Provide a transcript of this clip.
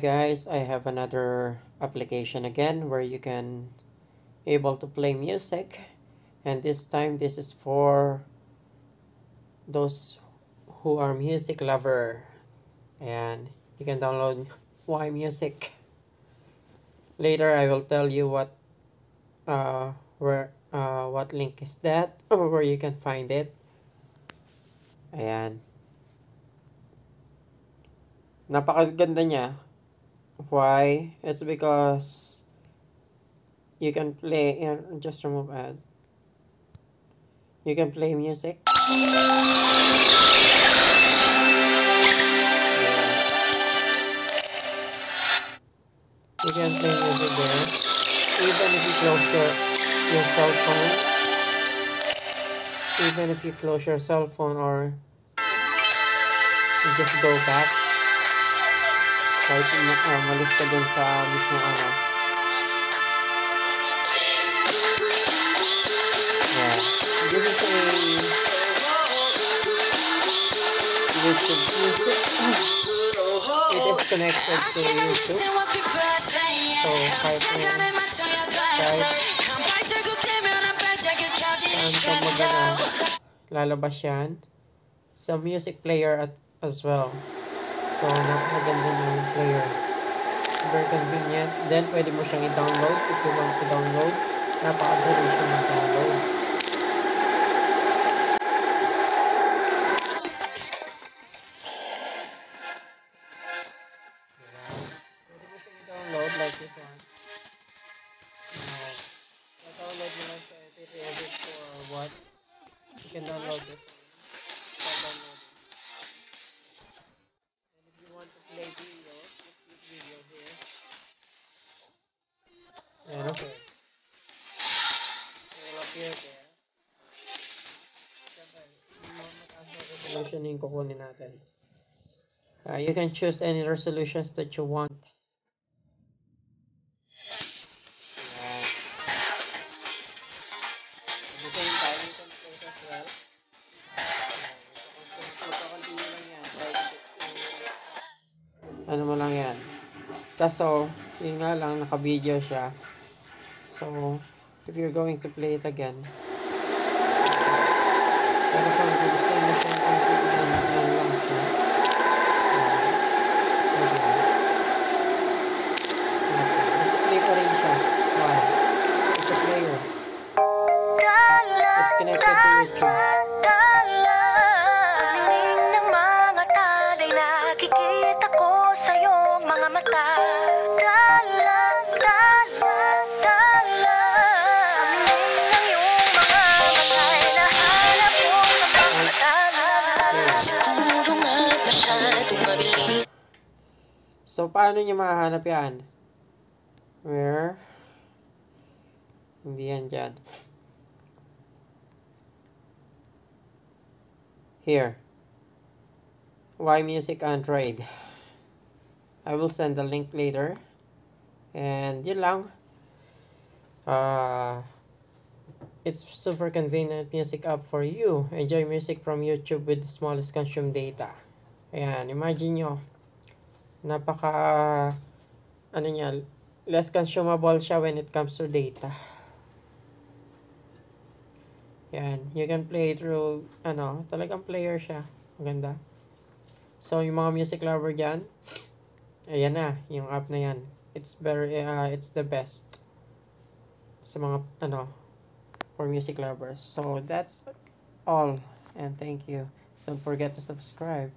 guys, I have another application again where you can able to play music, and this time this is for those who are music lover, and you can download Y Music. Later I will tell you what what link is that or where you can find it. Ayan, napakaganda niya. Why? It's because you can play and just remove ads. You can play music. You can play music there. Even if you close your cell phone. Even if you close your cell phone or you just go back. Kahit malis ka dun sa mismo ano. Yeah. This is a YouTube music. It is connected to YouTube. So kahit saan ka lalabas yan sa music player as well. So napakaganda yung player. It's very convenient. Then pwede mo siyang i-download if you want to download. Napakadali siya mag-download. Pwede mo siyang i-download like this one. I-download mo lang siya, edit or what. You can download this. Start downloading. And if you want to play video, just click video here. And okay. It will appear there. Resolution yung kukunin natin. You can choose any resolutions that you want. At the same time, you can close as well. Continue lang yan. Ano mo lang yan. Kaso, yun nga lang, naka-video siya. So, if you're going to play it again, pero kung gusto mo siyang configurean lang siya, play pa rin siya. Wow. It's a player. It's connected to YouTube. Ng mga talay nakikita ko sa iyong mga mata. So, paano niyo mahahanap yan? Where? Hindi yan dyan. Here. Y Music Android. I will send the link later. And yun lang. It's super convenient music app for you. Enjoy music from YouTube with the smallest consume data. Ayan, imagine nyo. Ano niya, less consumable siya when it comes to data. Yan, you can play through, talagang player siya. Maganda. So, yung mga music lover dyan, ayan na, yung app na yan. It's the best sa mga, for music lovers. So, that's all. And thank you. Don't forget to subscribe.